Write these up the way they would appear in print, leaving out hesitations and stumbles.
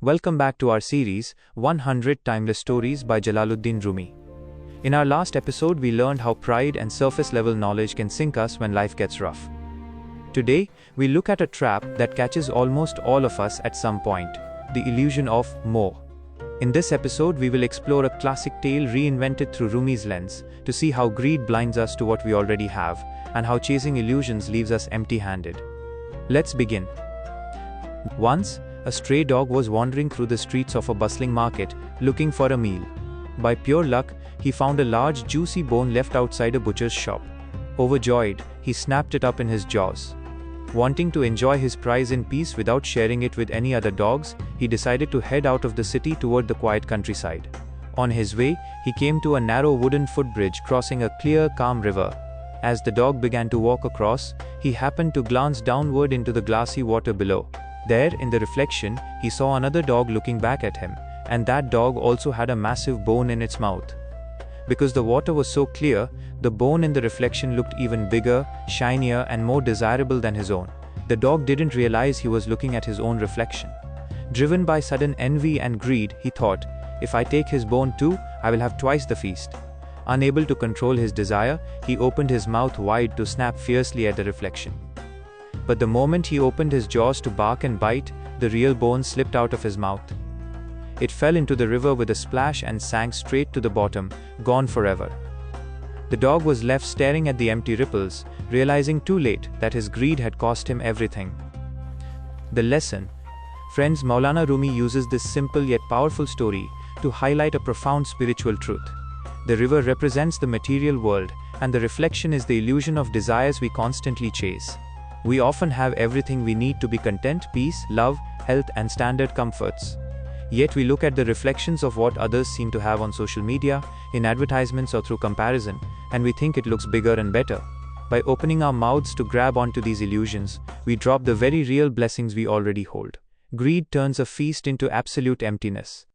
Welcome back to our series, 100 Timeless Stories by Jalaluddin Rumi. In our last episode, we learned how pride and surface-level knowledge can sink us when life gets rough. Today, we look at a trap that catches almost all of us at some point, the illusion of more. In this episode, we will explore a classic tale reinvented through Rumi's lens, to see how greed blinds us to what we already have, and how chasing illusions leaves us empty-handed. Let's begin. Once, a stray dog was wandering through the streets of a bustling market, looking for a meal. By pure luck, he found a large juicy bone left outside a butcher's shop. Overjoyed, he snapped it up in his jaws. Wanting to enjoy his prize in peace without sharing it with any other dogs, he decided to head out of the city toward the quiet countryside. On his way, he came to a narrow wooden footbridge crossing a clear, calm river. As the dog began to walk across, he happened to glance downward into the glassy water below. There, in the reflection, he saw another dog looking back at him, and that dog also had a massive bone in its mouth. Because the water was so clear, the bone in the reflection looked even bigger, shinier, and more desirable than his own. The dog didn't realize he was looking at his own reflection. Driven by sudden envy and greed, he thought, if I take his bone too, I will have twice the feast. Unable to control his desire, he opened his mouth wide to snap fiercely at the reflection. But the moment he opened his jaws to bark and bite, the real bone slipped out of his mouth. It fell into the river with a splash and sank straight to the bottom, gone forever. The dog was left staring at the empty ripples, realizing too late that his greed had cost him everything. The lesson. Friends, Maulana Rumi uses this simple yet powerful story to highlight a profound spiritual truth. The river represents the material world, and the reflection is the illusion of desires we constantly chase. We often have everything we need to be content: peace, love, health, and standard comforts. Yet we look at the reflections of what others seem to have on social media, in advertisements or through comparison, and we think it looks bigger and better. By opening our mouths to grab onto these illusions, we drop the very real blessings we already hold. Greed turns a feast into absolute emptiness.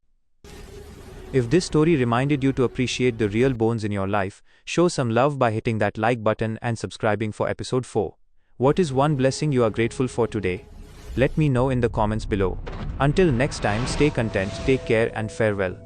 If this story reminded you to appreciate the real bones in your life, show some love by hitting that like button and subscribing for episode 4. What is one blessing you are grateful for today? Let me know in the comments below. Until next time, stay content, take care, and farewell.